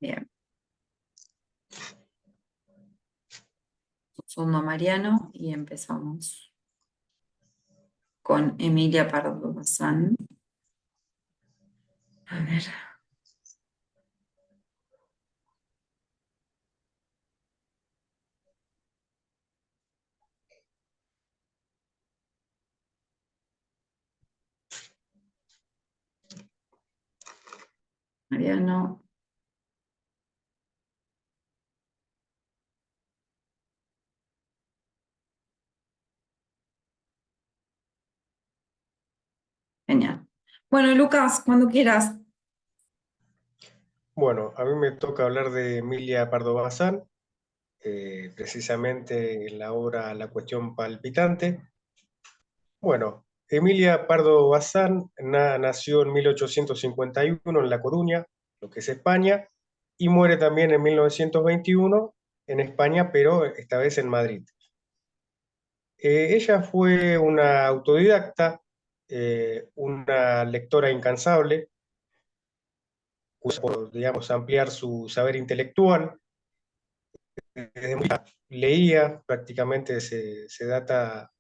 Bien. Un segundo, Mariano, y empezamos con Emilia Pardo Bazán. A ver. Mariano. Genial. Bueno, Lucas, cuando quieras. Bueno, a mí me toca hablar de Emilia Pardo Bazán, precisamente en la obra La cuestión palpitante. Bueno, Emilia Pardo Bazán nació en 1851 en La Coruña, lo que es España, y muere también en 1921 en España, pero esta vez en Madrid. Ella fue una autodidacta, una lectora incansable, por, digamos, ampliar su saber intelectual. Leía, prácticamente se data,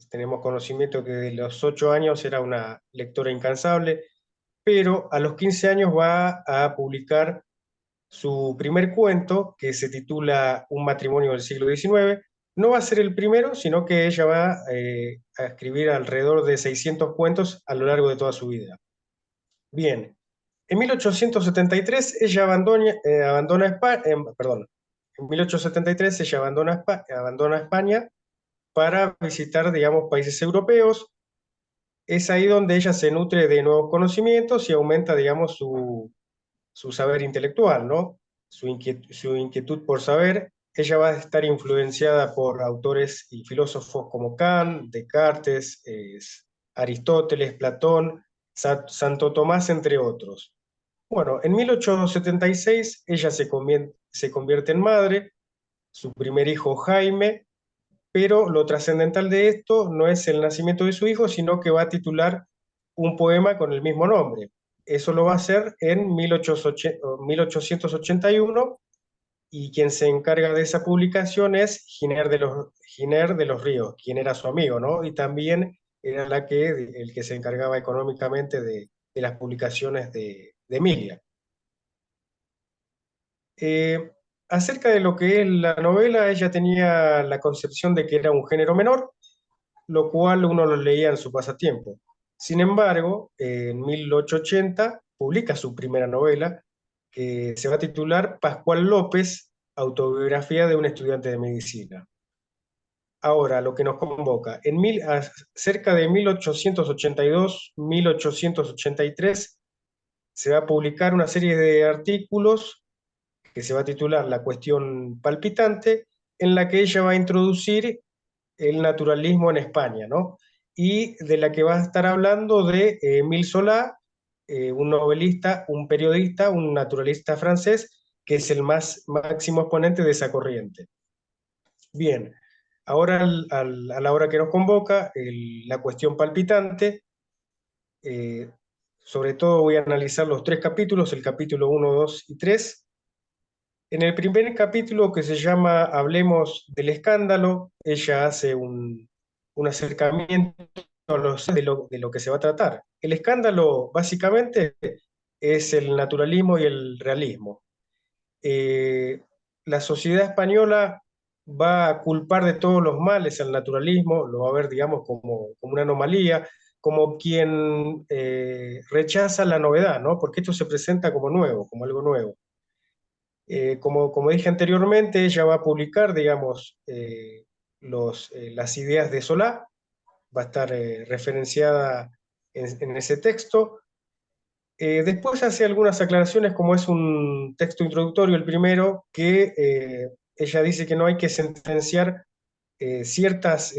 tenemos conocimiento que de los 8 años era una lectora incansable, pero a los 15 años va a publicar su primer cuento, que se titula Un matrimonio del siglo XIX. No va a ser el primero, sino que ella va a escribir alrededor de 600 cuentos a lo largo de toda su vida. Bien, en 1873 ella abandona España, perdón, en 1873 ella abandona España para visitar, digamos, países europeos. Es ahí donde ella se nutre de nuevos conocimientos y aumenta, digamos, su saber intelectual, ¿no? Su inquietud por saber. Ella va a estar influenciada por autores y filósofos como Kant, Descartes, Aristóteles, Platón, Santo Tomás, entre otros. Bueno, en 1876 ella se convierte en madre, su primer hijo Jaime, pero lo trascendental de esto no es el nacimiento de su hijo, sino que va a titular un poema con el mismo nombre. Eso lo va a hacer en 1881 y quien se encarga de esa publicación es Giner de los Ríos, quien era su amigo, ¿no? Y también era el que se encargaba económicamente de las publicaciones de Emilia. Eh, Acerca de lo que es la novela, ella tenía la concepción de que era un género menor, lo cual uno lo leía en su pasatiempo. Sin embargo, en 1880 publica su primera novela, que se va a titular Pascual López, autobiografía de un estudiante de medicina. Ahora, lo que nos convoca, cerca de 1882-1883 se va a publicar una serie de artículos que se va a titular La cuestión palpitante, en la que ella va a introducir el naturalismo en España, ¿no? Y de la que va a estar hablando de Émile Zola, un novelista, un periodista, un naturalista francés, que es el máximo exponente de esa corriente. Bien, ahora a la hora que nos convoca, la cuestión palpitante, eh, sobre todo voy a analizar los 3 capítulos, el capítulo 1, 2 y 3. En el primer capítulo, que se llama Hablemos del escándalo, ella hace un acercamiento de lo que se va a tratar. El escándalo, básicamente, es el naturalismo y el realismo. Eh, la sociedad española va a culpar de todos los males al naturalismo, lo va a ver, digamos, como una anomalía, como quien rechaza la novedad, ¿no? Porque esto se presenta como nuevo, como algo nuevo. Como dije anteriormente, ella va a publicar, digamos, las ideas de Solá, va a estar referenciada en ese texto. Después hace algunas aclaraciones, como es un texto introductorio el primero, que ella dice que no hay que sentenciar ciertas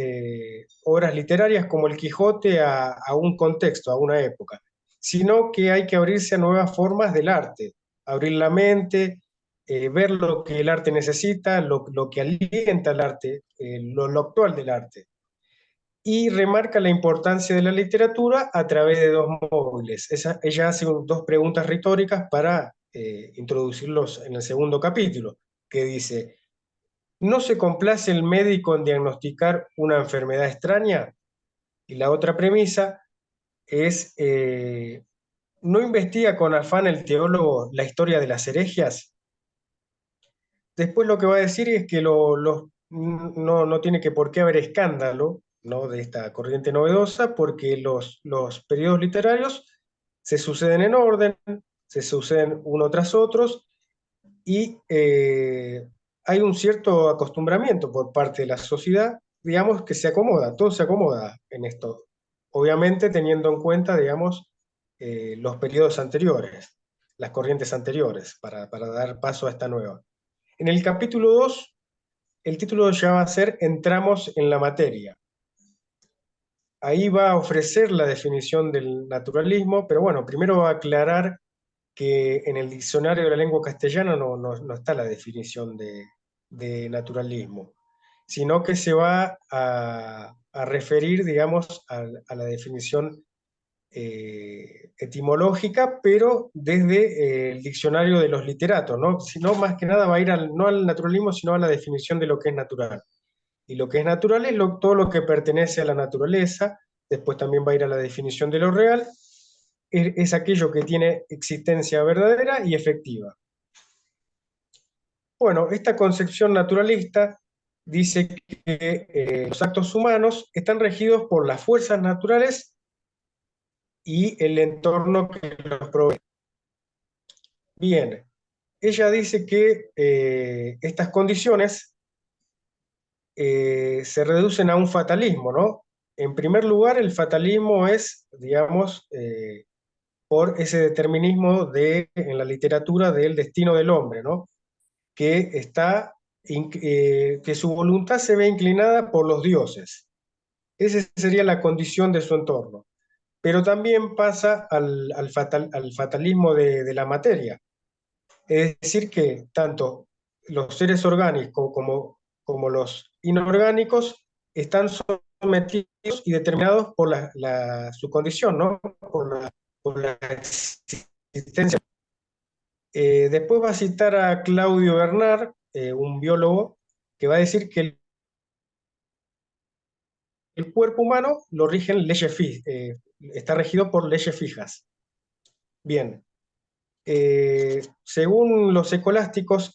obras literarias como el Quijote a un contexto, a una época, sino que hay que abrirse a nuevas formas del arte, abrir la mente, ver lo que el arte necesita, lo que alienta el arte, lo actual del arte. Y remarca la importancia de la literatura a través de dos móviles. Ella hace dos preguntas retóricas para introducirlos en el segundo capítulo, que dice: ¿no se complace el médico en diagnosticar una enfermedad extraña? Y la otra premisa es, ¿no investiga con afán el teólogo la historia de las herejías? Después lo que va a decir es que no tiene que por qué haber escándalo, ¿no?, de esta corriente novedosa, porque los periodos literarios se suceden en orden, se suceden uno tras otros, y hay un cierto acostumbramiento por parte de la sociedad, digamos, que se acomoda, todo se acomoda en esto, obviamente teniendo en cuenta, digamos, los periodos anteriores, las corrientes anteriores, para dar paso a esta nueva. En el capítulo 2, el título ya va a ser Entramos en la materia. Ahí va a ofrecer la definición del naturalismo, pero bueno, primero va a aclarar que en el diccionario de la lengua castellana no está la definición de naturalismo, sino que se va a referir, digamos, a la definición etimológica, pero desde el diccionario de los literatos, ¿no? Sino más que nada va a ir no al naturalismo, sino a la definición de lo que es natural. Y lo que es natural es todo lo que pertenece a la naturaleza. Después también va a ir a la definición de lo real, es aquello que tiene existencia verdadera y efectiva. Bueno, esta concepción naturalista dice que los actos humanos están regidos por las fuerzas naturales y el entorno que los provee. Bien, ella dice que estas condiciones se reducen a un fatalismo, ¿no? En primer lugar, el fatalismo es, digamos, por ese determinismo en la literatura del destino del hombre, ¿no? Que su voluntad se ve inclinada por los dioses. Esa sería la condición de su entorno. Pero también pasa al fatalismo de la materia. Es decir, que tanto los seres orgánicos como los inorgánicos están sometidos y determinados por su condición, ¿no? Por la existencia. Después va a citar a Claudio Bernard, un biólogo, que va a decir que el cuerpo humano lo rigen leyes está regido por leyes fijas. Bien, según los escolásticos,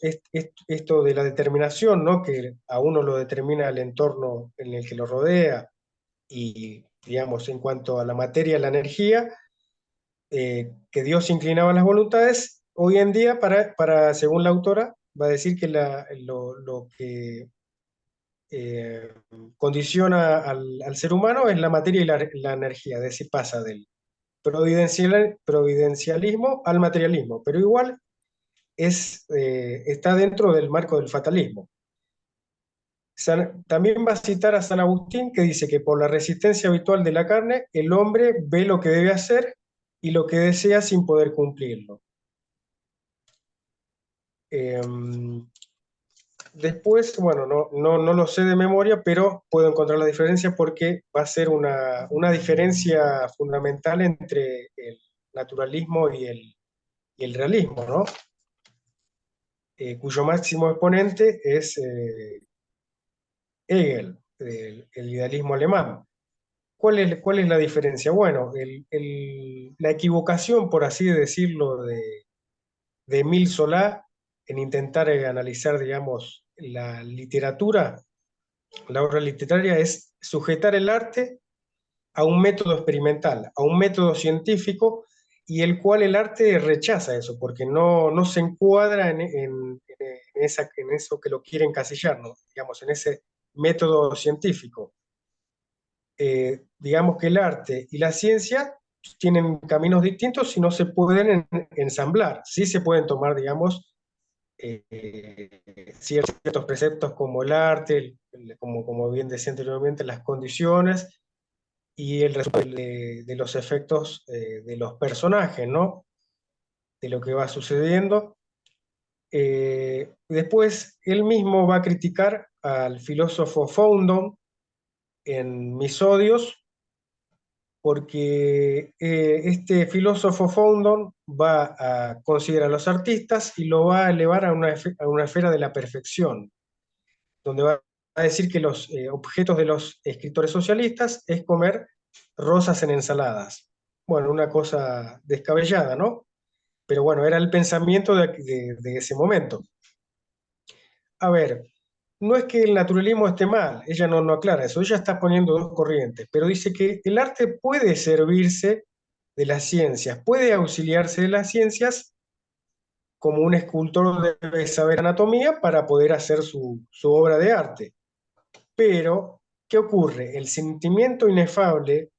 esto de la determinación, ¿no?, que a uno lo determina el entorno en el que lo rodea, y, digamos, en cuanto a la materia, la energía, que Dios inclinaba las voluntades, hoy en día, según la autora, va a decir que lo que eh, condiciona al ser humano es la materia y la energía, es decir, pasa del providencialismo al materialismo, pero igual está dentro del marco del fatalismo. También va a citar a San Agustín, que dice que por la resistencia habitual de la carne, el hombre ve lo que debe hacer y lo que desea sin poder cumplirlo. Después, bueno, no lo sé de memoria, pero puedo encontrar la diferencia porque va a ser una diferencia fundamental entre el naturalismo y el realismo, ¿no? Cuyo máximo exponente es Hegel, el idealismo alemán. ¿Cuál es la diferencia? Bueno, la equivocación, por así decirlo, de Émile Zola en intentar analizar, digamos, la obra literaria, es sujetar el arte a un método experimental, a un método científico, y el cual el arte rechaza eso, porque no se encuadra en eso que lo quiere encasillar, ¿no? Digamos, en ese método científico. Digamos que el arte y la ciencia tienen caminos distintos y no se pueden ensamblar. Sí se pueden tomar, digamos, ciertos preceptos como el arte, como bien decía anteriormente, las condiciones y el resultado de los efectos de los personajes, ¿no? De lo que va sucediendo. Después, él mismo va a criticar al filósofo Foundon en Mis odios, porque este filósofo Foundon va a considerar a los artistas y lo va a elevar a una esfera de la perfección, donde va a decir que los objetos de los escritores socialistas es comer rosas en ensaladas. Bueno, una cosa descabellada, ¿no? Pero bueno, era el pensamiento de ese momento. A ver, no es que el naturalismo esté mal, ella no aclara eso, ella está poniendo dos corrientes, pero dice que el arte puede servirse de las ciencias, puede auxiliarse de las ciencias como un escultor debe saber anatomía para poder hacer su obra de arte. Pero, ¿qué ocurre? El sentimiento inefable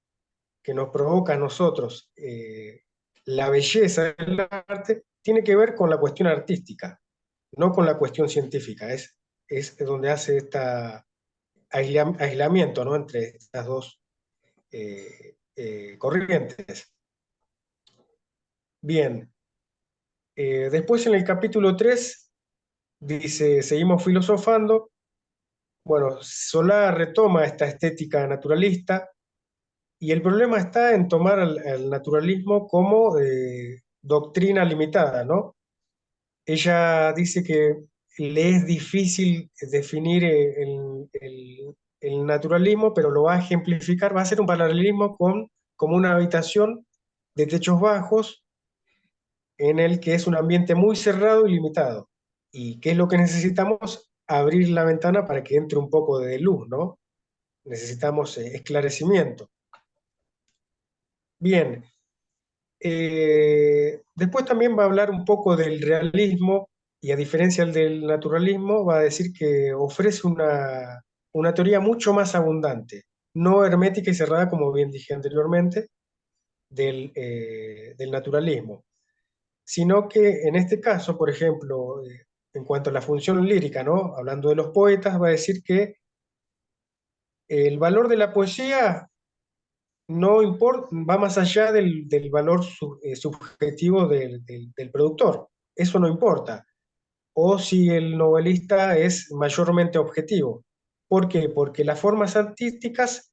que nos provoca a nosotros la belleza del arte tiene que ver con la cuestión artística, no con la cuestión científica. Es donde hace este aislamiento, ¿no? Entre estas dos corrientes. Bien, después en el capítulo 3 dice, seguimos filosofando. Bueno, Solá retoma esta estética naturalista. Y el problema está en tomar al naturalismo como doctrina limitada, ¿no? Ella dice que le es difícil definir el naturalismo, pero lo va a ejemplificar, va a hacer un paralelismo como una habitación de techos bajos en el que es un ambiente muy cerrado y limitado. ¿Y qué es lo que necesitamos? Abrir la ventana para que entre un poco de luz, ¿no? Necesitamos esclarecimiento. Bien, después también va a hablar un poco del realismo y a diferencia del naturalismo va a decir que ofrece una teoría mucho más abundante, no hermética y cerrada como bien dije anteriormente, del naturalismo, sino que en este caso, por ejemplo, en cuanto a la función lírica, ¿no? Hablando de los poetas, va a decir que el valor de la poesía no importa, va más allá del valor subjetivo del productor. Eso no importa. O si el novelista es mayormente objetivo. ¿Por qué? Porque las formas artísticas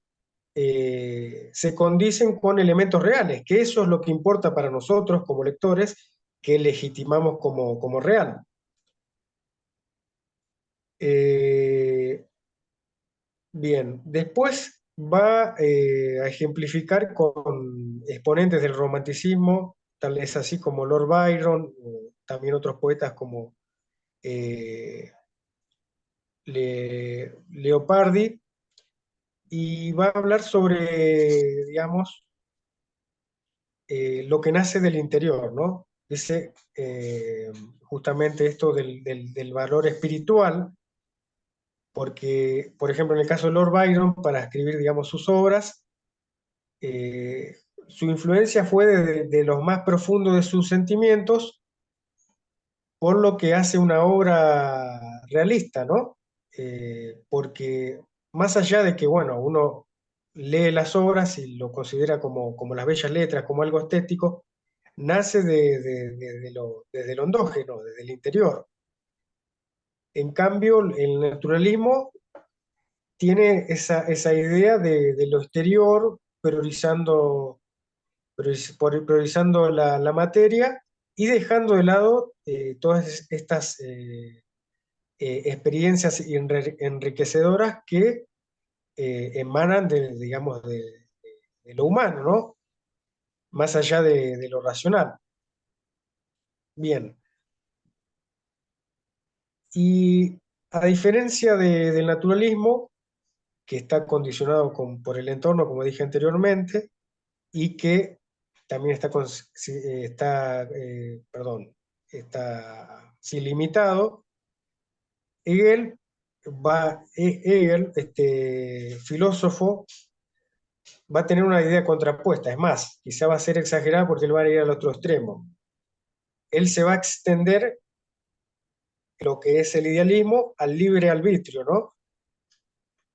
se condicen con elementos reales, que eso es lo que importa para nosotros como lectores, que legitimamos como real. Eh, Bien, después va a ejemplificar con exponentes del romanticismo, tal vez así como Lord Byron, o también otros poetas como eh, Leopardi, y va a hablar sobre, digamos, lo que nace del interior, ¿no? Dice justamente esto del valor espiritual, porque, por ejemplo, en el caso de Lord Byron, para escribir, digamos, sus obras, eh, su influencia fue de los más profundos de sus sentimientos, por lo que hace una obra realista, ¿no? Porque más allá de que, bueno, uno lee las obras y lo considera como las bellas letras, como algo estético, nace desde lo endógeno, desde el interior. En cambio, el naturalismo tiene esa idea de lo exterior, priorizando la materia y dejando de lado todas estas experiencias enriquecedoras que emanan digamos, de lo humano, ¿no? Más allá de lo racional. Bien, y a diferencia del naturalismo, que está condicionado por el entorno, como dije anteriormente, y que también está sí, limitado. Hegel, este filósofo, va a tener una idea contrapuesta. Es más, quizá va a ser exagerada porque él va a ir al otro extremo. Él se va a extender lo que es el idealismo al libre arbitrio, ¿no?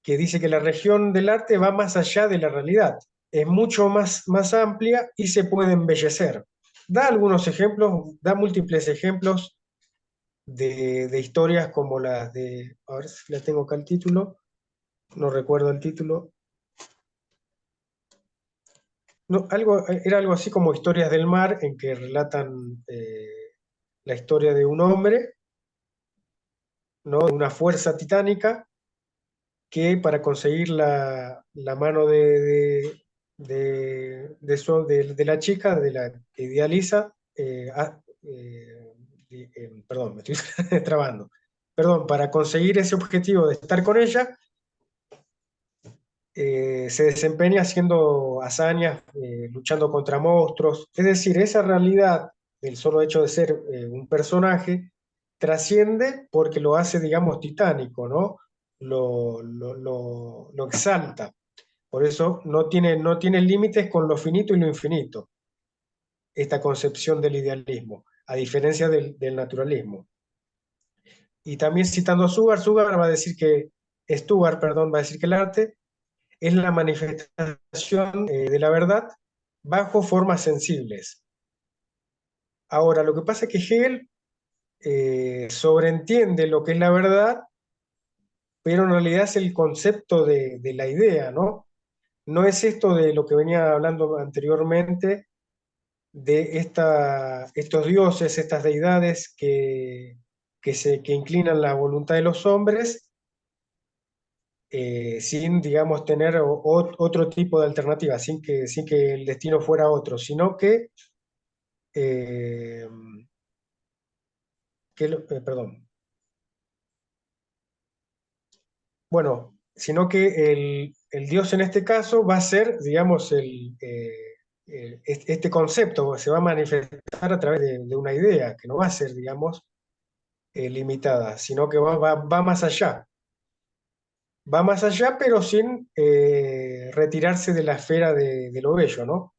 Que dice que la región del arte va más allá de la realidad, es mucho más amplia y se puede embellecer. Da algunos ejemplos, da múltiples ejemplos de historias como las de, a ver si la tengo acá el título, no recuerdo el título, no, era algo así como Historias del Mar, en que relatan la historia de un hombre, ¿no? De una fuerza titánica que para conseguir la mano de la chica, de la que idealiza, perdón, me estoy trabando. Perdón, para conseguir ese objetivo de estar con ella, se desempeña haciendo hazañas, luchando contra monstruos. Es decir, esa realidad del solo hecho de ser un personaje trasciende porque lo hace, digamos, titánico, ¿no? Lo exalta. Por eso no tiene límites con lo finito y lo infinito, esta concepción del idealismo, a diferencia del naturalismo. Y también citando a Stuttgart va a decir que, Stuttgart, perdón, va a decir que el arte es la manifestación de la verdad bajo formas sensibles. Ahora, lo que pasa es que Hegel sobreentiende lo que es la verdad, pero en realidad es el concepto de la idea, ¿no? No es esto de lo que venía hablando anteriormente, de estos dioses, estas deidades que inclinan la voluntad de los hombres, sin, digamos, tener otro tipo de alternativa, sin que el destino fuera otro, sino eh, perdón, bueno, sino que el Dios en este caso va a ser, digamos, este concepto se va a manifestar a través de una idea, que no va a ser, digamos, limitada, sino que va más allá. Va más allá, pero sin retirarse de la esfera de lo bello, ¿no?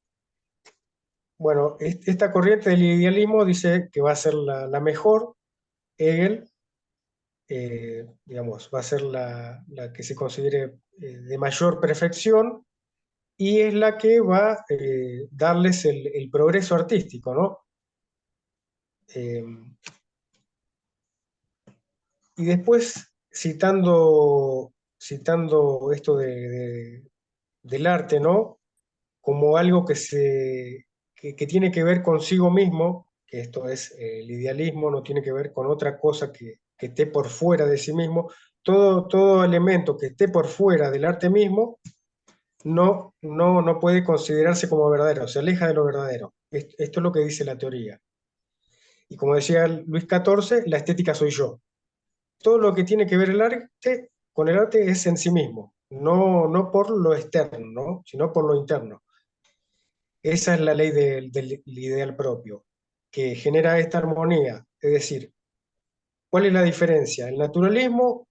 Bueno, esta corriente del idealismo dice que va a ser la mejor. Hegel, digamos, va a ser la que se considere de mayor perfección y es la que va a darles el progreso artístico, ¿no? Eh, y después, citando esto del arte, ¿no? Como algo que tiene que ver consigo mismo, que esto es el idealismo, no tiene que ver con otra cosa que esté por fuera de sí mismo. Todo elemento que esté por fuera del arte mismo no puede considerarse como verdadero, se aleja de lo verdadero. Esto es lo que dice la teoría. Y como decía Luis XIV, la estética soy yo. Todo lo que tiene que ver con el arte es en sí mismo, no por lo externo, ¿no? Sino por lo interno. Esa es la ley del ideal propio, que genera esta armonía. Es decir, ¿cuál es la diferencia? El naturalismo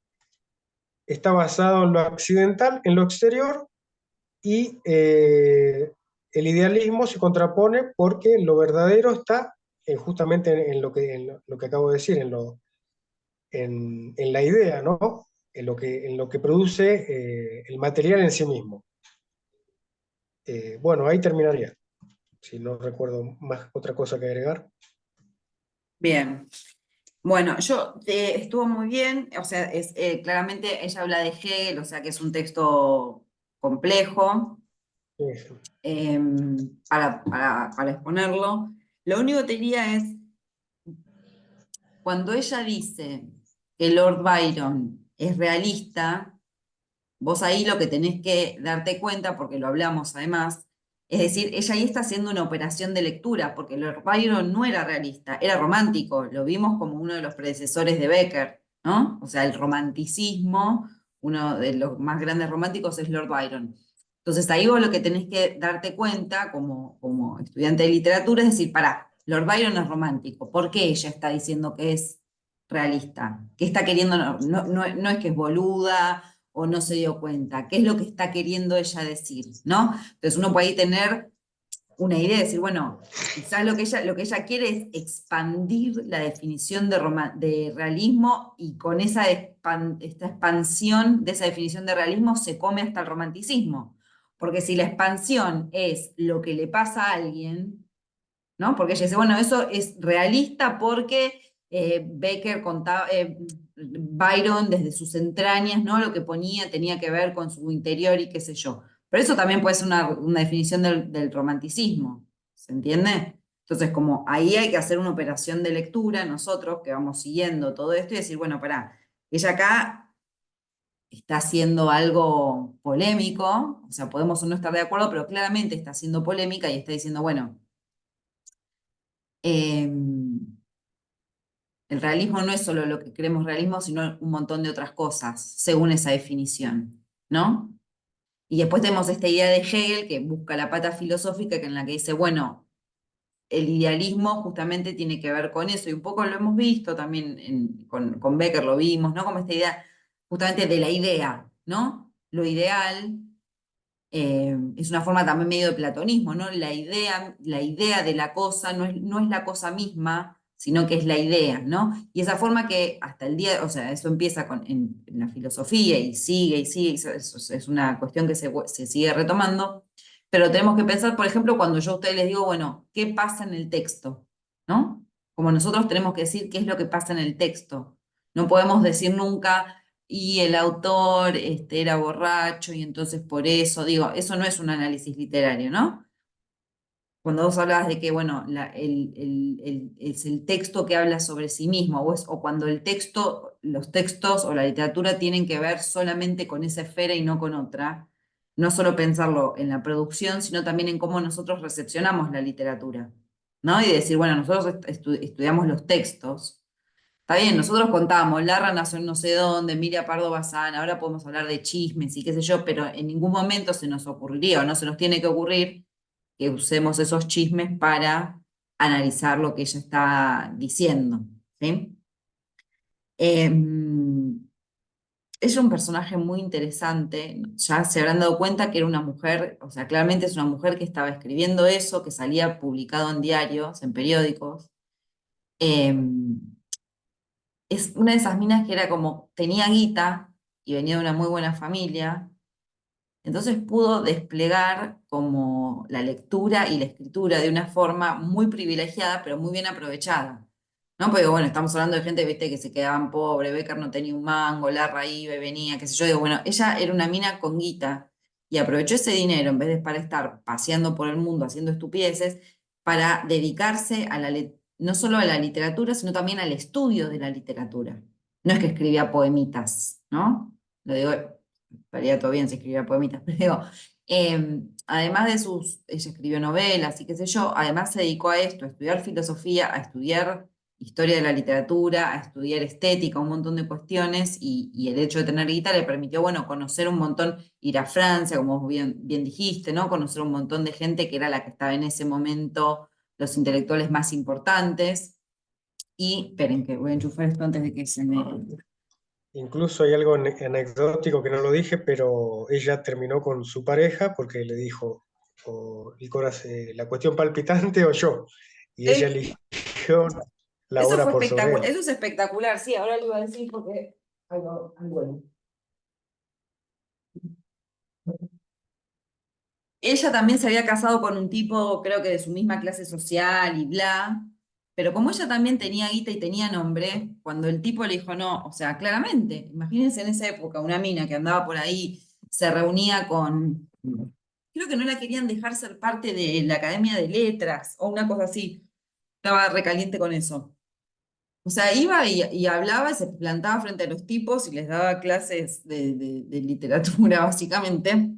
está basado en lo accidental, en lo exterior, y el idealismo se contrapone porque lo verdadero está justamente en lo que acabo de decir, en la idea, ¿no? En lo que produce el material en sí mismo. Bueno, ahí terminaría, si no recuerdo más otra cosa que agregar. Bien. Bueno, estuvo muy bien, o sea, claramente ella habla de Hegel, o sea que es un texto complejo Sí. eh, para exponerlo. Lo único que te diría es, cuando ella dice que Lord Byron es realista, vos ahí lo que tenés que darte cuenta, porque lo hablamos además, es decir, ella ahí está haciendo una operación de lectura, porque Lord Byron no era realista, era romántico, lo vimos como uno de los predecesores de Becker, ¿no? O sea, el romanticismo uno de los más grandes románticos es Lord Byron. Entonces ahí vos lo que tenés que darte cuenta como estudiante de literatura es decir, pará, Lord Byron es romántico, ¿por qué ella está diciendo que es realista? ¿Qué está queriendo? No es que es boluda o no se dio cuenta, ¿qué es lo que está queriendo ella decir? ¿No? Entonces uno puede ahí tener una idea, decir, bueno, quizás lo que ella quiere es expandir la definición de realismo y con esta expansión de esa definición de realismo se come hasta el romanticismo. Porque si la expansión es lo que le pasa a alguien, ¿no? Porque ella dice, bueno, eso es realista porque Becker contaba, Byron desde sus entrañas, ¿no? Lo que ponía tenía que ver con su interior y qué sé yo. Pero eso también puede ser una definición del romanticismo, ¿se entiende? Entonces, como ahí hay que hacer una operación de lectura, nosotros que vamos siguiendo todo esto y decir, bueno, pará, ella acá está haciendo algo polémico, o sea, podemos o no estar de acuerdo, pero claramente está haciendo polémica y está diciendo, bueno, em, el realismo no es solo lo que creemos realismo, sino un montón de otras cosas, según esa definición, ¿no? Y después tenemos esta idea de Hegel que busca la pata filosófica en la que dice, bueno, el idealismo justamente tiene que ver con eso, y un poco lo hemos visto también con Becker, lo vimos, ¿no? Como esta idea justamente de la idea, ¿no? Lo ideal es una forma también medio de platonismo, ¿no? La idea de la cosa no es la cosa misma, sino que es la idea, ¿no? Y esa forma que hasta el día, o sea, eso empieza en la filosofía y sigue, y eso es una cuestión que se sigue retomando, pero tenemos que pensar, por ejemplo, cuando yo a ustedes les digo, bueno, ¿qué pasa en el texto? ¿No? Como nosotros tenemos que decir qué es lo que pasa en el texto. No podemos decir nunca y el autor era borracho y entonces por eso, digo, eso no es un análisis literario, ¿no? Cuando vos hablabas de que, bueno, es el texto que habla sobre sí mismo, o cuando el texto, los textos o la literatura tienen que ver solamente con esa esfera y no con otra, no solo pensarlo en la producción, sino también en cómo nosotros recepcionamos la literatura, ¿no? Y decir, bueno, nosotros estudiamos los textos. Está bien, nosotros contamos, Larra nació en no sé dónde, Emilia Pardo Bazán, ahora podemos hablar de chismes y qué sé yo, pero en ningún momento se nos ocurriría o no se nos tiene que ocurrir que usemos esos chismes para analizar lo que ella está diciendo, ¿sí? Es un personaje muy interesante, ya se habrán dado cuenta que era una mujer, o sea, claramente es una mujer que estaba escribiendo eso, que salía publicado en diarios, en periódicos. Em, es una de esas minas que era como, tenía guita y venía de una muy buena familia, entonces pudo desplegar como la lectura y la escritura de una forma muy privilegiada, pero muy bien aprovechada. ¿No? Porque bueno, estamos hablando de gente, viste, que se quedaban pobres, Becker no tenía un mango, Larra iba y venía, qué sé yo. Digo, bueno, ella era una mina con guita y aprovechó ese dinero en vez de para estar paseando por el mundo haciendo estupideces, para dedicarse a no solo a la literatura, sino también al estudio de la literatura. No es que escribía poemitas, ¿no? Lo digo, estaría todo bien si escribiera poemitas, pero digo, además de ella escribió novelas y qué sé yo, además se dedicó a esto, a estudiar filosofía, a estudiar historia de la literatura, a estudiar estética, un montón de cuestiones, y el hecho de tener guita le permitió, bueno, conocer un montón, ir a Francia, como vos bien dijiste, ¿no? Conocer un montón de gente que era la que estaba en ese momento, los intelectuales más importantes, y, esperen que voy a enchufar esto antes de que se me... Incluso hay algo anecdótico que no lo dije, pero ella terminó con su pareja porque le dijo, o el corazón, la cuestión palpitante o yo. Y ella Sí. eligió la Eso obra fue por sobre espectacular, él. eso es espectacular, sí, ahora lo iba a decir porque... bueno. Ella también se había casado con un tipo, creo que de su misma clase social y bla, pero como ella también tenía guita y tenía nombre, cuando el tipo le dijo no, o sea, claramente, imagínense en esa época una mina que andaba por ahí, se reunía con, creo que no la querían dejar ser parte de la Academia de Letras o una cosa así, estaba recaliente con eso. O sea, iba y hablaba, se plantaba frente a los tipos y les daba clases de literatura, básicamente.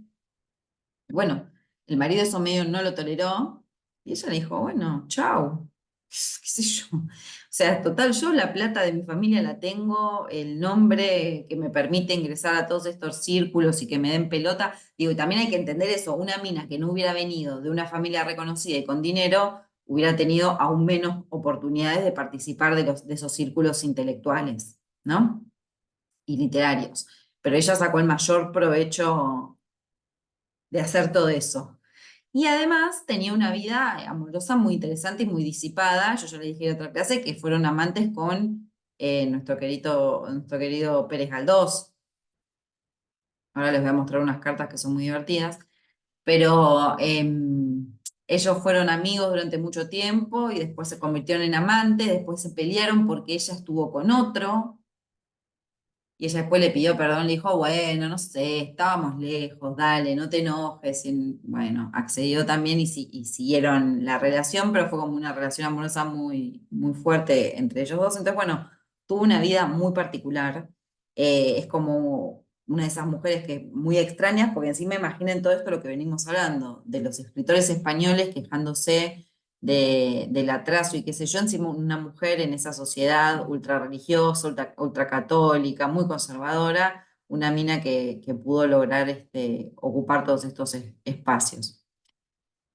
Bueno, el marido eso medio no lo toleró y ella le dijo, bueno, chau, qué sé yo. O sea, total, yo la plata de mi familia la tengo, el nombre que me permite ingresar a todos estos círculos y que me den pelota. Digo, y también hay que entender eso, una mina que no hubiera venido de una familia reconocida y con dinero, hubiera tenido aún menos oportunidades de participar de esos círculos intelectuales, ¿no? Y literarios. Pero ella sacó el mayor provecho de hacer todo eso. Y además tenía una vida amorosa muy interesante y muy disipada. Yo ya le dije en otra clase que fueron amantes con nuestro querido Pérez Galdós. Ahora les voy a mostrar unas cartas que son muy divertidas. Pero ellos fueron amigos durante mucho tiempo y después se convirtieron en amantes, después se pelearon porque ella estuvo con otro. Y ella después le pidió perdón, le dijo, bueno, no sé, estábamos lejos, dale, no te enojes. Y, bueno, accedió también y siguieron la relación, pero fue como una relación amorosa muy, muy fuerte entre ellos dos. Entonces, bueno, tuvo una vida muy particular. Es como una de esas mujeres que muy extrañas, porque encima imaginen todo esto lo que venimos hablando, de los escritores españoles quejándose del atraso y qué sé yo, encima una mujer en esa sociedad ultra religiosa, ultra católica, muy conservadora, una mina que pudo lograr ocupar todos estos espacios.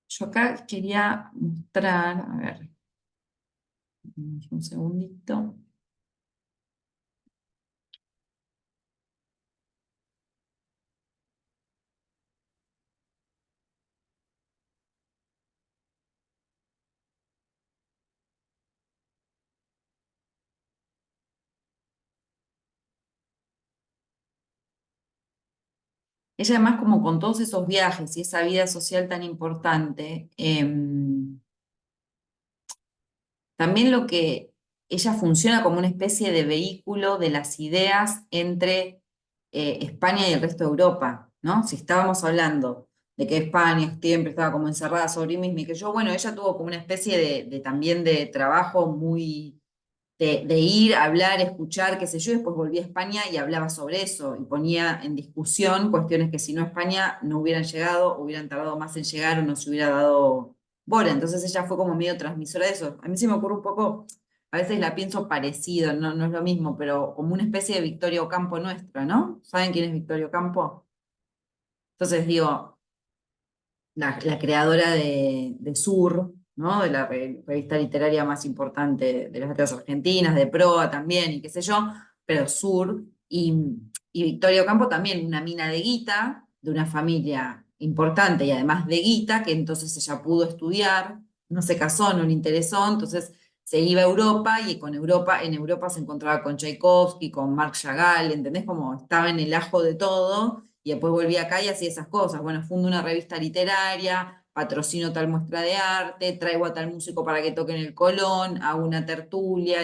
Yo acá quería mostrar, a ver, un segundito. Ella además como con todos esos viajes y esa vida social tan importante, también lo que ella funciona como una especie de vehículo de las ideas entre España y el resto de Europa, ¿no? Si estábamos hablando de que España siempre estaba como encerrada sobre sí misma y que yo, bueno, ella tuvo como una especie de también de trabajo muy de ir, hablar, escuchar, qué sé yo, después volví a España y hablaba sobre eso y ponía en discusión cuestiones que si no España no hubieran llegado, hubieran tardado más en llegar o no se hubiera dado bola. Entonces ella fue como medio transmisora de eso. A mí se me ocurre un poco, a veces la pienso parecido, no, no es lo mismo, pero como una especie de Victoria Ocampo nuestra, ¿no? ¿Saben quién es Victoria Ocampo? Entonces digo, la creadora de Sur, ¿no? De la revista literaria más importante de las letras argentinas, de Proa también, y qué sé yo, pero Sur, y Victoria Ocampo también, una mina de guita, de una familia importante y además de guita, que entonces ella pudo estudiar, no se casó, no le interesó, entonces se iba a Europa y en Europa se encontraba con Tchaikovsky, con Marc Chagall, ¿entendés? Como estaba en el ajo de todo y después volví acá y hacía esas cosas. Bueno, fundo una revista literaria, patrocino tal muestra de arte, traigo a tal músico para que toque en el Colón, hago una tertulia,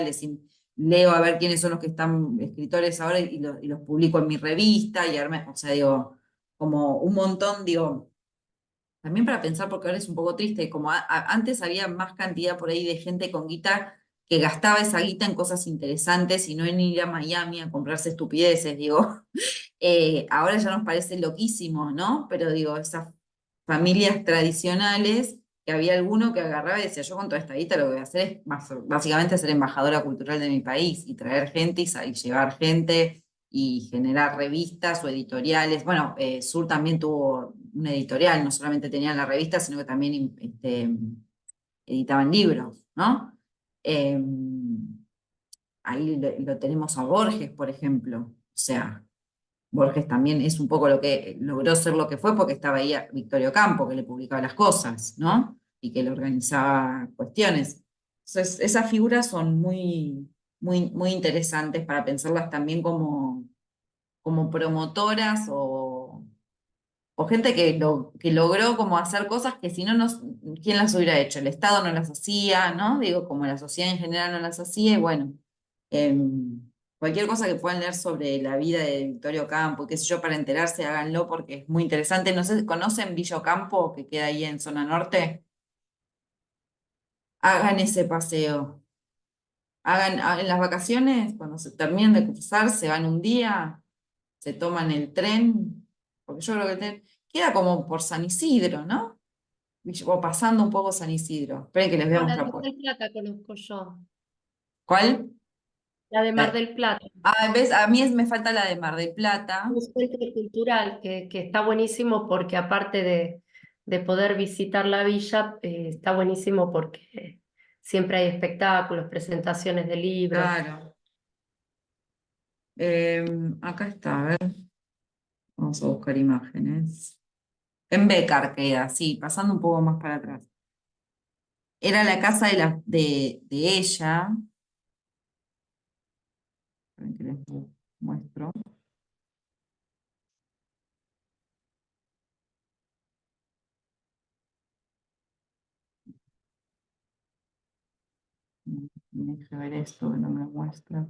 leo a ver quiénes son los que están escritores ahora y los publico en mi revista y armé, o sea, digo, como un montón, digo, también para pensar, porque ahora es un poco triste, como antes había más cantidad por ahí de gente con guita que gastaba esa guita en cosas interesantes y no en ir a Miami a comprarse estupideces, digo. Ahora ya nos parece loquísimo, ¿no? Pero digo, esas familias tradicionales, que había alguno que agarraba y decía, yo con toda esta guita lo que voy a hacer es básicamente ser embajadora cultural de mi país y traer gente y llevar gente y generar revistas o editoriales. Bueno, Sur también tuvo una editorial, no solamente tenían la revista, sino que también editaban libros, ¿no? Eh, ahí lo tenemos a Borges, por ejemplo. O sea, Borges también es un poco lo que logró ser lo que fue porque estaba ahí a Victorio Campo, que le publicaba las cosas, ¿no? Y que le organizaba cuestiones. Entonces, esas figuras son muy, muy, muy interesantes para pensarlas también como promotoras o gente que logró como hacer cosas que si no, ¿quién las hubiera hecho? El Estado no las hacía, ¿no? Digo, como la sociedad en general no las hacía, y bueno, cualquier cosa que puedan leer sobre la vida de Victorio Campo, qué sé yo, para enterarse, háganlo porque es muy interesante. No sé, ¿conocen Villa Ocampo, que queda ahí en zona norte? Hagan ese paseo. En las vacaciones, cuando se terminen de cruzar, se van un día, se toman el tren, porque yo creo que queda como por San Isidro, ¿no? O pasando un poco San Isidro. Esperen que les voy a Por la mostrar por. Ciudad Plata conozco yo. ¿Cuál? La de Mar La- del Plata. ¿Ves? A mí me falta la de Mar del Plata. Un centro cultural que está buenísimo porque aparte de poder visitar la villa, está buenísimo porque siempre hay espectáculos, presentaciones de libros. Claro. Acá está, a ver, vamos a buscar imágenes. En Becar queda, sí, pasando un poco más para atrás. Era la casa de ella. Esperen que les muestro. Deja ver esto que no me muestra.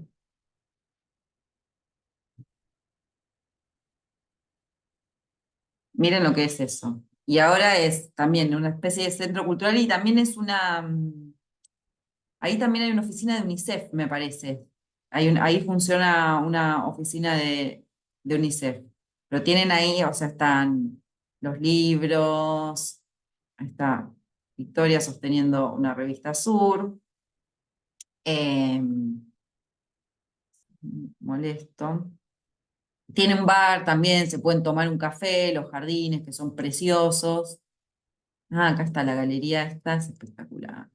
Miren lo que es eso. Y ahora es también una especie de centro cultural y también es ahí también hay una oficina de UNICEF, me parece. Ahí funciona una oficina de UNICEF. Lo tienen ahí, o sea, están los libros, ahí está Victoria sosteniendo una revista Sur. eh, Molesto. Tiene un bar también, se pueden tomar un café, los jardines que son preciosos. Ah, acá está la galería, esta es espectacular.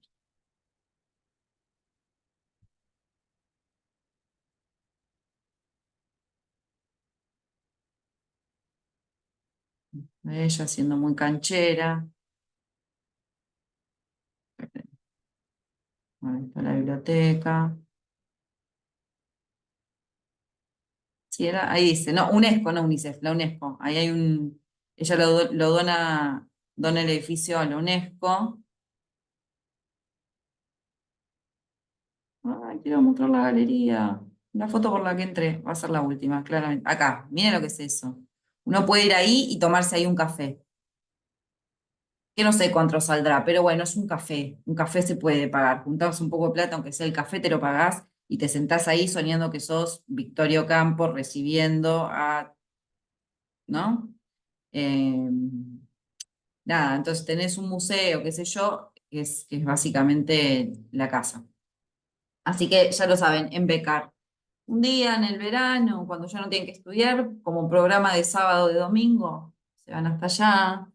Ella siendo muy canchera. Ahí está la biblioteca. Sí, ahí dice, no, UNESCO, no UNICEF, la UNESCO. Ahí hay ella lo dona el edificio a la UNESCO. Ay, quiero mostrar la galería. La foto por la que entré, va a ser la última, claramente. Acá, miren lo que es eso. Uno puede ir ahí y tomarse ahí un café. Que no sé cuánto saldrá, pero bueno, es un café. Un café se puede pagar. Juntamos un poco de plata, aunque sea el café, te lo pagás y te sentás ahí soñando que sos Victorio Campos recibiendo a, ¿no? Eh, Nada, entonces tenés un museo, qué sé yo, que es básicamente la casa. Así que ya lo saben, en Becar. Un día en el verano, cuando ya no tienen que estudiar, como programa de sábado, de domingo, se van hasta allá,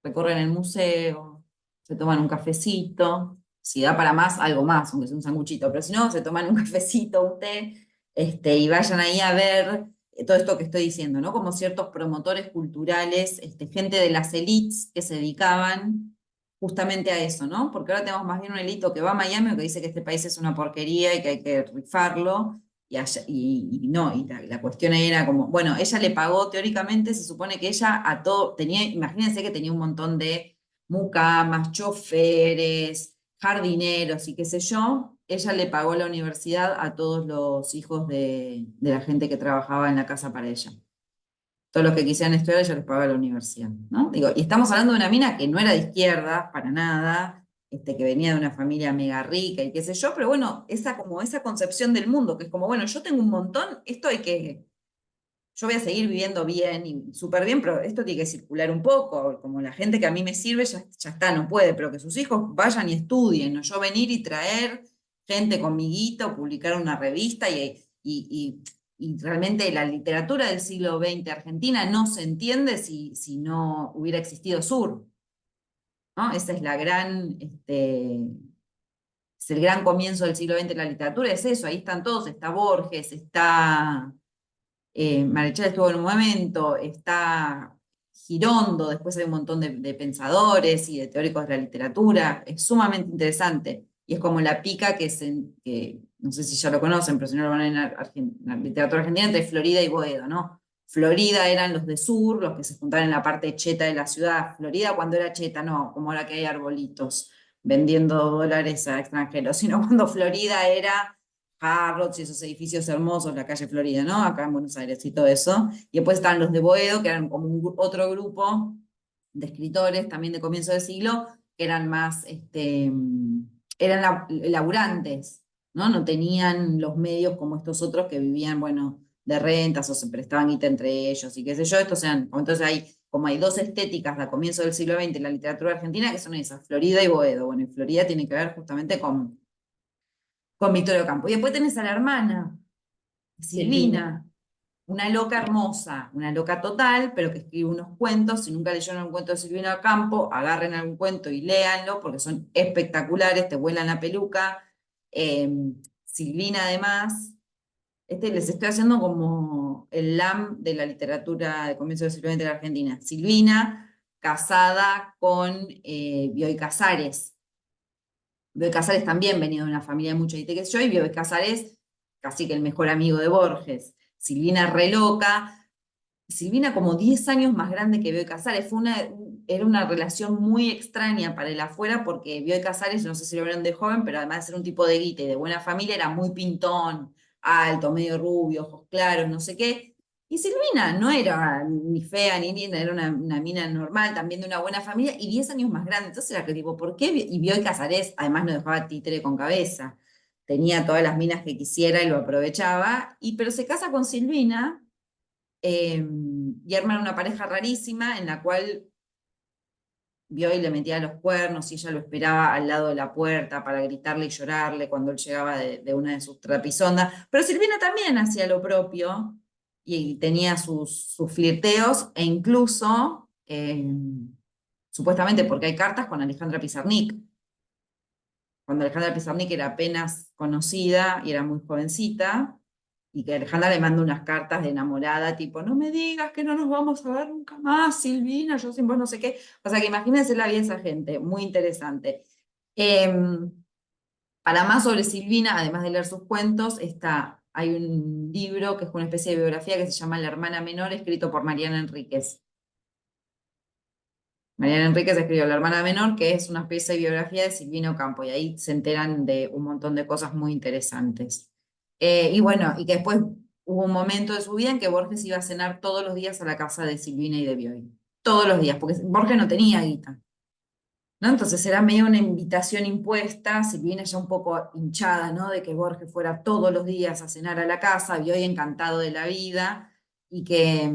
recorren el museo, se toman un cafecito, si da para más, algo más, aunque sea un sanguchito, pero si no, se toman un cafecito, un té, y vayan ahí a ver todo esto que estoy diciendo, ¿no? Como ciertos promotores culturales, gente de las élites que se dedicaban justamente a eso, ¿no? Porque ahora tenemos más bien un élito que va a Miami o que dice que este país es una porquería y que hay que rifarlo, y no, y la cuestión ahí era como, bueno, ella le pagó, teóricamente se supone que ella a todo, imagínense que tenía un montón de mucamas, choferes, jardineros y qué sé yo, ella le pagó la universidad a todos los hijos de la gente que trabajaba en la casa para ella. Todos los que quisieran estudiar, ella les pagaba la universidad, ¿no? Digo, y estamos hablando de una mina que no era de izquierda, para nada, que venía de una familia mega rica y qué sé yo, pero bueno, como esa concepción del mundo, que es como, bueno, yo tengo un montón, yo voy a seguir viviendo bien y súper bien, pero esto tiene que circular un poco, como la gente que a mí me sirve ya está, no puede, pero que sus hijos vayan y estudien, no yo venir y traer gente conmiguito, publicar una revista y realmente la literatura del siglo XX argentina no se entiende si no hubiera existido Sur, ¿no? Esa es es el gran comienzo del siglo XX de la literatura, es eso, ahí están todos, está Borges, está Marechal estuvo en un momento, está Girondo, después hay un montón de pensadores y de teóricos de la literatura, es sumamente interesante. Y es como la pica que no sé si ya lo conocen, pero si no lo van a ver en la literatura argentina, entre Florida y Boedo, ¿no? Florida eran los de Sur, los que se juntaban en la parte cheta de la ciudad. Florida cuando era cheta, no, como ahora que hay arbolitos vendiendo dólares a extranjeros, sino cuando Florida era Harrods y esos edificios hermosos, la calle Florida, ¿no? Acá en Buenos Aires y todo eso. Y después están los de Boedo, que eran como otro grupo de escritores también de comienzo de siglo, que eran más, eran laburantes, ¿no? No tenían los medios como estos otros que vivían, bueno, de rentas o se prestaban guita entre ellos y qué sé yo. Entonces hay dos estéticas de comienzo del siglo XX en la literatura argentina que son esas, Florida y Boedo. Bueno, y Florida tiene que ver justamente con Victoria Ocampo. Y después tenés a la hermana, Silvina, una loca hermosa, una loca total, pero que escribe unos cuentos. Si nunca leyeron un cuento de Silvina Ocampo, agarren algún cuento y léanlo, porque son espectaculares, te vuelan la peluca. Silvina, además, les estoy haciendo como el LAM de la literatura de comienzo del siglo XX de la Argentina. Silvina, casada con Bioy Casares. Bioy Casares también venía de una familia de mucho y que yo, y Bioy Casares, casi que el mejor amigo de Borges. Silvina re loca. Silvina como 10 años más grande que Bioy Casares. Era una relación muy extraña para el afuera, porque Bioy Casares, no sé si lo vieron de joven, pero además de ser un tipo de guita y de buena familia, era muy pintón, alto, medio rubio, ojos claros, no sé qué. Y Silvina no era ni fea ni linda, era una mina normal, también de una buena familia, y 10 años más grande. Entonces era que tipo, ¿por qué? Y Bioy Casares además no dejaba títere con cabeza. Tenía todas las minas que quisiera y lo aprovechaba, pero se casa con Silvina, y arman una pareja rarísima en la cual Bioy le metía los cuernos y ella lo esperaba al lado de la puerta para gritarle y llorarle cuando él llegaba de una de sus trapisondas. Pero Silvina también hacía lo propio y tenía sus flirteos, e incluso, supuestamente porque hay cartas con Alejandra Pizarnik, cuando Alejandra Pizarnik era apenas conocida y era muy jovencita, y que Alejandra le manda unas cartas de enamorada, tipo, no me digas que no nos vamos a ver nunca más, Silvina, yo sin vos no sé qué. O sea que imagínense la vida de esa gente, muy interesante. Para más sobre Silvina, además de leer sus cuentos, hay un libro que es una especie de biografía que se llama La hermana menor, escrito por Mariana Enríquez. Mariana Enríquez escribió La hermana menor, que es una especie de biografía de Silvina Ocampo, y ahí se enteran de un montón de cosas muy interesantes. Y bueno, y que después hubo un momento de su vida en que Borges iba a cenar todos los días a la casa de Silvina y de Bioy. Todos los días, porque Borges no tenía guita, ¿no? Entonces era medio una invitación impuesta, Silvina ya un poco hinchada, ¿no? De que Borges fuera todos los días a cenar a la casa, Bioy encantado de la vida, y que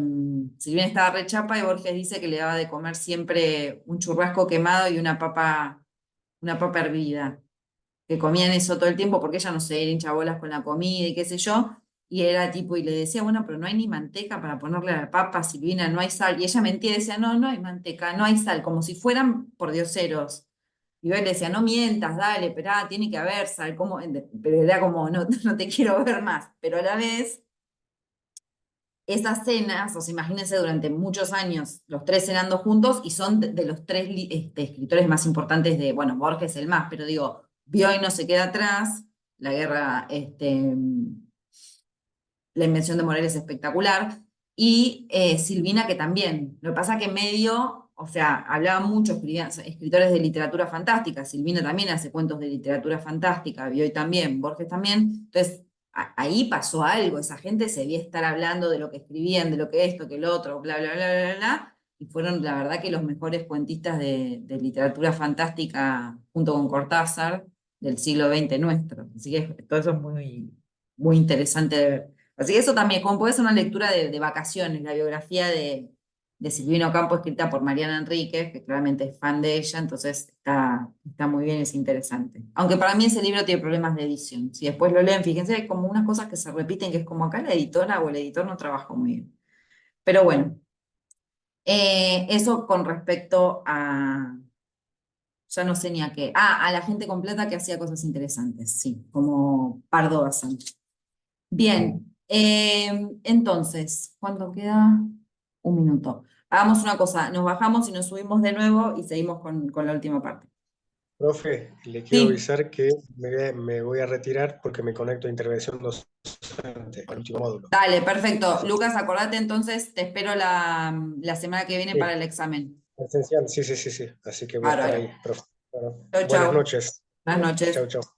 Silvina estaba rechapa, y Borges dice que le daba de comer siempre un churrasco quemado y una papa hervida, que comían eso todo el tiempo porque ella no se era hincha bolas con la comida y qué sé yo, y era tipo, y le decía, bueno, pero no hay ni manteca para ponerle a la papa, Silvina, no hay sal, y ella mentía y decía, no, no hay manteca, no hay sal, como si fueran pordioseros. Y yo le decía, no mientas, dale, pero tiene que haber sal, ¿cómo? Pero era como, no, no te quiero ver más, pero a la vez esas cenas, o sea, imagínense durante muchos años los tres cenando juntos, y son de los tres escritores más importantes bueno, Borges el más, pero digo, Bioy no se queda atrás, la guerra, la invención de Morel es espectacular, y Silvina que también. Lo que pasa que medio, o sea, hablaban mucho, escribían escritores de literatura fantástica, Silvina también hace cuentos de literatura fantástica, Bioy también, Borges también, entonces ahí pasó algo, esa gente se debía estar hablando de lo que escribían, de lo que esto, que lo otro, bla, bla, bla, bla, bla, y fueron la verdad que los mejores cuentistas de literatura fantástica junto con Cortázar del siglo XX nuestro. Así que todo eso es muy, muy interesante de ver. Así que eso también, como puede ser una lectura de vacaciones, la biografía de Silvina Ocampo escrita por Mariana Enríquez, que claramente es fan de ella, entonces está muy bien, es interesante. Aunque para mí ese libro tiene problemas de edición. Si después lo leen, fíjense, hay como unas cosas que se repiten, que es como acá la editora o el editor no trabajó muy bien. Pero bueno, eso con respecto ya no sé ni a qué. A la gente completa que hacía cosas interesantes, sí, como Pardo Bazán. Bien, entonces, ¿cuánto queda? Un minuto. Hagamos una cosa, nos bajamos y nos subimos de nuevo y seguimos con la última parte. Profe, le quiero Sí, avisar que me voy a retirar porque me conecto a intervención docente, al último módulo. dale, perfecto. Así Lucas, acordate entonces, te espero la semana que viene que, para sí, el examen. esencial, sí, sí, sí, sí. Así que voy a estar Bárbaro. ahí, profe. Bueno, Chau, buenas chau. noches. Buenas noches. Chau, chau.